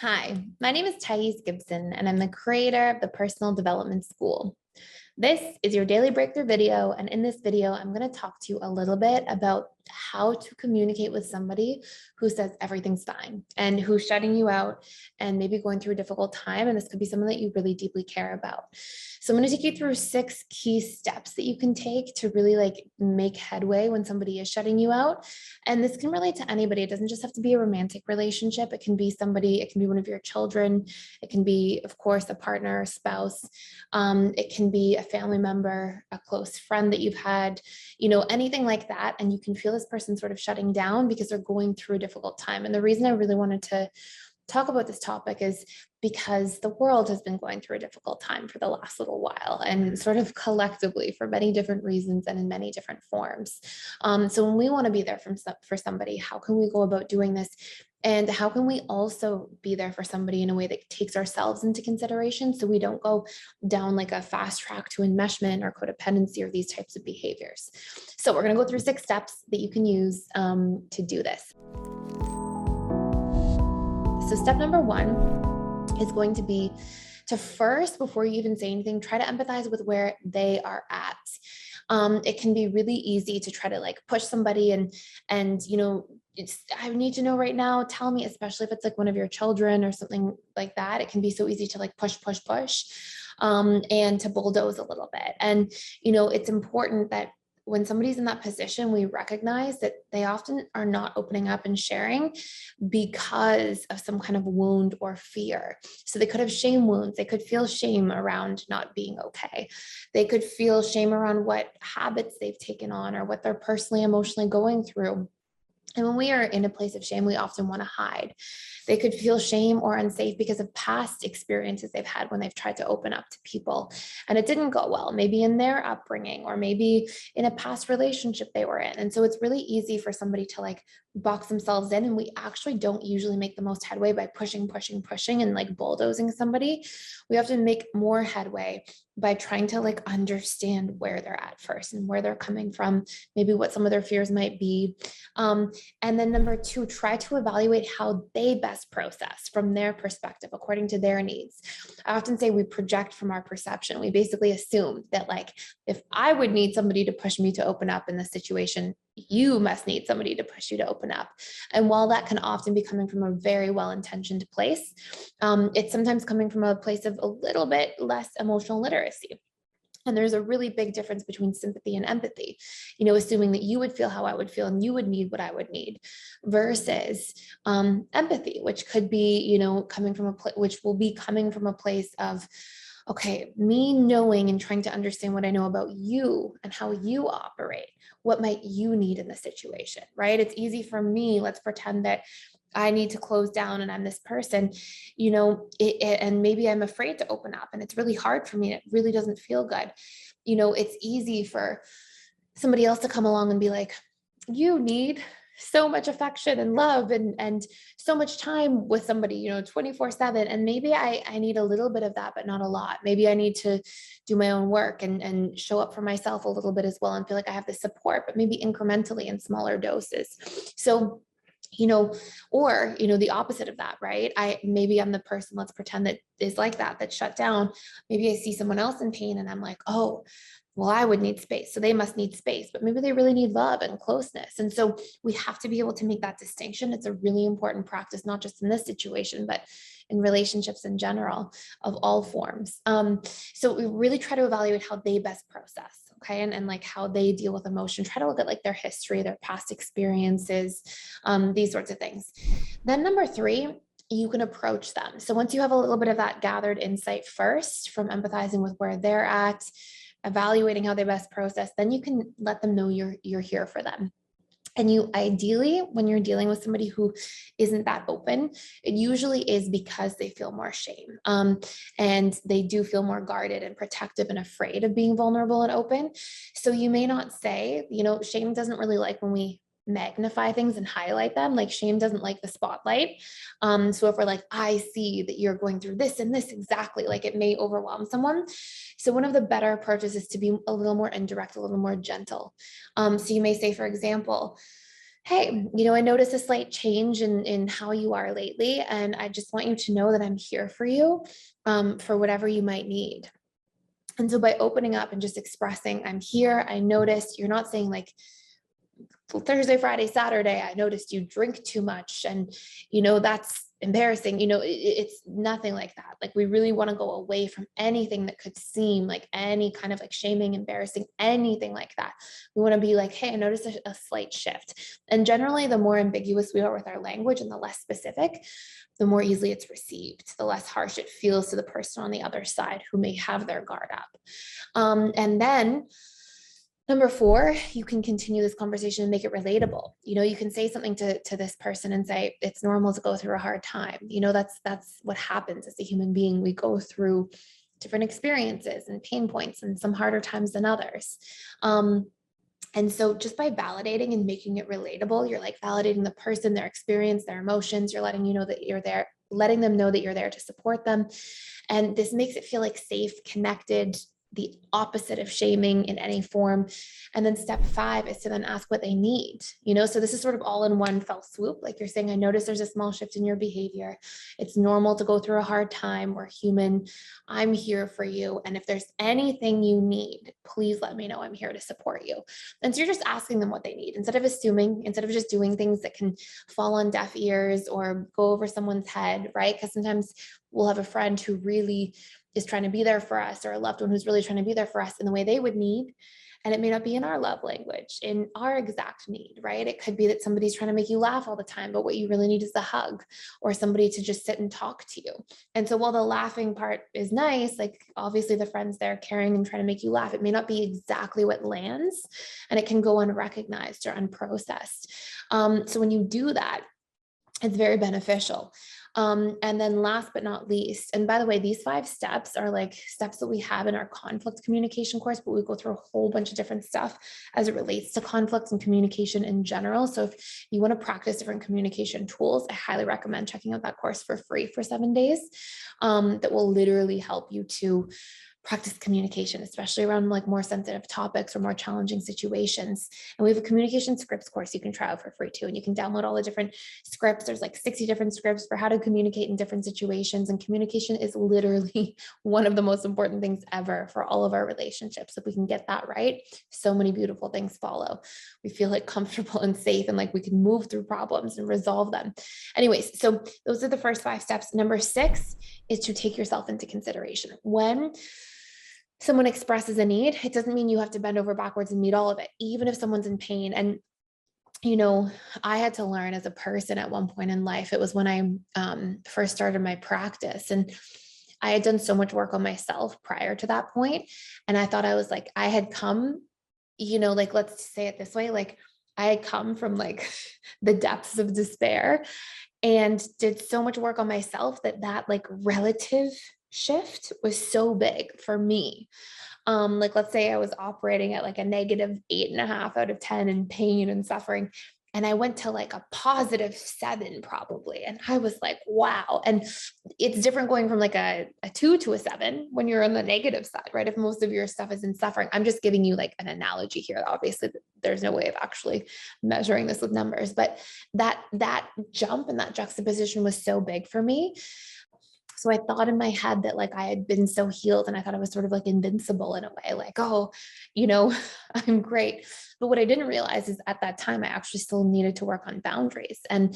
Hi, my name is Gibson, and I'm the creator of the Personal Development School. This is your daily breakthrough video, and in this video, I'm going to talk to you a little bit about how to communicate with somebody who says everything's fine and who's shutting you out and maybe going through a difficult time, and this could be something that you really deeply care about. So I'm going to take you through 6 key steps that you can take to really make headway when somebody is shutting you out. And this can relate to anybody. It doesn't just have to be a romantic relationship. It can be somebody, it can be one of your children. It can be, of course, a partner, a spouse. It can be a family member, a close friend that you've had, anything like that. And you can feel this person sort of shutting down because they're going through a difficult time. And the reason I really wanted to talk about this topic is because the world has been going through a difficult time for the last little while, and sort of collectively for many different reasons and in many different forms. So when we want to be there for somebody, how can we go about doing this? And how can we also be there for somebody in a way that takes ourselves into consideration so we don't go down like a fast track to enmeshment or codependency or these types of behaviors? So we're going to go through 6 steps that you can use to do this. So step number 1 is going to be to first, before you even say anything, try to empathize with where they are at. It can be really easy to try to push somebody and I need to know right now, tell me, especially if it's like one of your children or something like that. It can be so easy to push, and to bulldoze a little bit. And, it's important that when somebody's in that position, we recognize that they often are not opening up and sharing because of some kind of wound or fear. So they could have shame wounds. They could feel shame around not being okay. They could feel shame around what habits they've taken on or what they're personally, emotionally going through. And when we are in a place of shame, we often want to hide. They could feel shame or unsafe because of past experiences they've had when they've tried to open up to people and it didn't go well, maybe in their upbringing or maybe in a past relationship they were in. And so it's really easy for somebody to box themselves in. And we actually don't usually make the most headway by pushing and bulldozing somebody. We often make more headway by trying to understand where they're at first and where they're coming from, maybe what some of their fears might be. And then number 2, try to evaluate how they best process from their perspective, according to their needs. I often say we project from our perception. We basically assume that if I would need somebody to push me to open up in this situation, you must need somebody to push you to open up. And while that can often be coming from a very well-intentioned place, it's sometimes coming from a place of a little bit less emotional literacy. And there's a really big difference between sympathy and empathy, assuming that you would feel how I would feel and you would need what I would need, versus empathy, which could be, coming from which will be coming from a place of, okay, me knowing and trying to understand what I know about you and how you operate. What might you need in the situation, right? It's easy for me. Let's pretend that I need to close down and I'm this person, and maybe I'm afraid to open up and it's really hard for me. It really doesn't feel good. It's easy for somebody else to come along and be like, you need so much affection and love and so much time with somebody, 24/7. And maybe I need a little bit of that, but not a lot. Maybe I need to do my own work and show up for myself a little bit as well and feel like I have the support, but maybe incrementally in smaller doses. So or the opposite of that, right? Maybe I'm the person, let's pretend, that is like that's shut down. Maybe I see someone else in pain and I'm like, oh, well, I would need space, so they must need space, but maybe they really need love and closeness. And so we have to be able to make that distinction. It's a really important practice, not just in this situation, but in relationships in general of all forms. So we really try to evaluate how they best process. Okay. And how they deal with emotion, try to look at their history, their past experiences, these sorts of things. Then number 3, you can approach them. So once you have a little bit of that gathered insight first from empathizing with where they're at, evaluating how they best process, then you can let them know you're here for them. And you ideally, when you're dealing with somebody who isn't that open, it usually is because they feel more shame. And they do feel more guarded and protective and afraid of being vulnerable and open. So you may not say, shame doesn't really like when we magnify things and highlight them. Shame doesn't like the spotlight. So if we're like, I see that you're going through this and this exactly, it may overwhelm someone. So one of the better approaches is to be a little more indirect, a little more gentle. So you may say, for example, hey, I noticed a slight change in how you are lately, and I just want you to know that I'm here for you, for whatever you might need. And so by opening up and just expressing, I'm here, I noticed, you're not saying like, Thursday, Friday, Saturday, I noticed you drink too much. And, that's embarrassing. It's nothing like that. Like, we really want to go away from anything that could seem like any kind of like shaming, embarrassing, anything like that. We want to be like, hey, I noticed a slight shift. And generally, the more ambiguous we are with our language and the less specific, the more easily it's received, the less harsh it feels to the person on the other side who may have their guard up. And then, number 4, you can continue this conversation and make it relatable. You can say something to this person and say, it's normal to go through a hard time. That's what happens as a human being. We go through different experiences and pain points and some harder times than others. And so just by validating and making it relatable, you're like validating the person, their experience, their emotions. You're letting that you're there, letting them know that you're there to support them. And this makes it feel like safe, connected, the opposite of shaming in any form. And then step 5 is to then ask what they need, so this is sort of all in one fell swoop. Like you're saying, I notice there's a small shift in your behavior. It's normal to go through a hard time. We're human. I'm here for you. And if there's anything you need, please let me know. I'm here to support you. And so you're just asking them what they need instead of assuming, instead of just doing things that can fall on deaf ears or go over someone's head, right? Because sometimes we'll have a friend who really is trying to be there for us, or a loved one who's really trying to be there for us in the way they would need. And it may not be in our love language, in our exact need, right? It could be that somebody's trying to make you laugh all the time, but what you really need is a hug or somebody to just sit and talk to you. And so while the laughing part is nice, like obviously the friend's there caring and trying to make you laugh, it may not be exactly what lands, and it can go unrecognized or unprocessed. So when you do that, it's very beneficial. And then last but not least, and by the way, these 5 steps are like steps that we have in our conflict communication course, but we go through a whole bunch of different stuff as it relates to conflicts and communication in general. So if you want to practice different communication tools, I highly recommend checking out that course for free for 7 days. That will literally help you to practice communication, especially around like more sensitive topics or more challenging situations. And we have a communication scripts course you can try out for free too. And you can download all the different scripts. There's like 60 different scripts for how to communicate in different situations. And communication is literally one of the most important things ever for all of our relationships. If we can get that right, so many beautiful things follow. We feel like comfortable and safe and like we can move through problems and resolve them. Anyways, so those are the first 5 steps. Number 6 is to take yourself into consideration. When someone expresses a need, it doesn't mean you have to bend over backwards and meet all of it, even if someone's in pain. And, I had to learn as a person at one point in life. It was when I first started my practice, and I had done so much work on myself prior to that point. And I thought I was like, I had come, like, let's say it this way, like I had come from like the depths of despair and did so much work on myself that like relative shift was so big for me. Like let's say I was operating at like a negative 8.5 out of 10 in pain and suffering. And I went to like a positive 7 probably. And I was like, wow. And it's different going from like a 2 to a 7 when you're on the negative side, right? If most of your stuff is in suffering. I'm just giving you like an analogy here. Obviously, there's no way of actually measuring this with numbers, but that jump and that juxtaposition was so big for me. So I thought in my head that like I had been so healed, and I thought I was sort of like invincible in a way, like, oh, I'm great. But what I didn't realize is at that time, I actually still needed to work on boundaries. And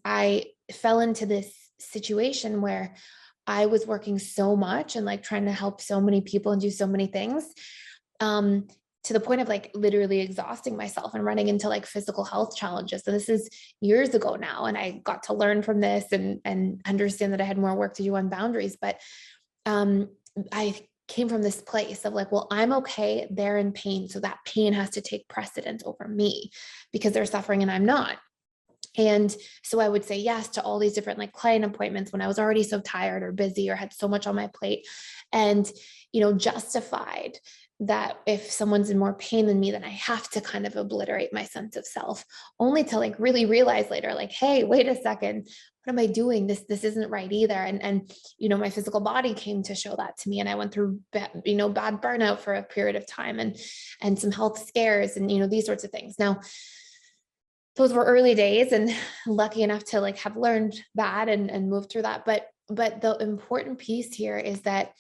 I fell into this situation where I was working so much and like trying to help so many people and do so many things. To the point of like literally exhausting myself and running into like physical health challenges. So this is years ago now. And I got to learn from this and understand that I had more work to do on boundaries. But I came from this place of like, well, I'm okay. They're in pain. So that pain has to take precedence over me because they're suffering and I'm not. And so I would say yes to all these different like client appointments when I was already so tired or busy or had so much on my plate, and, justified that if someone's in more pain than me, then I have to kind of obliterate my sense of self, only to like really realize later, like, hey, wait a second, what am I doing? This isn't right either. And my physical body came to show that to me. And I went through, bad burnout for a period of time and some health scares and, these sorts of things. Now, those were early days, and lucky enough to like have learned that and move through that. But the important piece here is that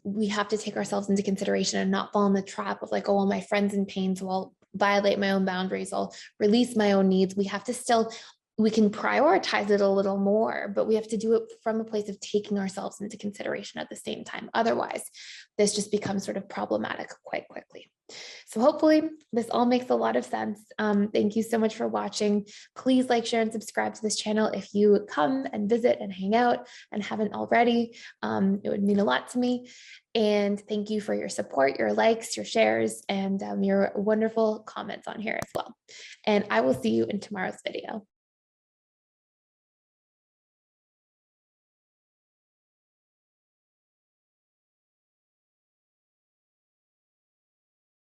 we have to take ourselves into consideration and not fall in the trap of like, oh, well, my friend's in pain, so I'll violate my own boundaries, I'll release my own needs. We have to still, we can prioritize it a little more, but we have to do it from a place of taking ourselves into consideration at the same time. Otherwise, this just becomes sort of problematic quite quickly. So hopefully this all makes a lot of sense. Thank you so much for watching. Please like, share, and subscribe to this channel if you come and visit and hang out and haven't already. It would mean a lot to me. And thank you for your support, your likes, your shares, and your wonderful comments on here as well. And I will see you in tomorrow's video.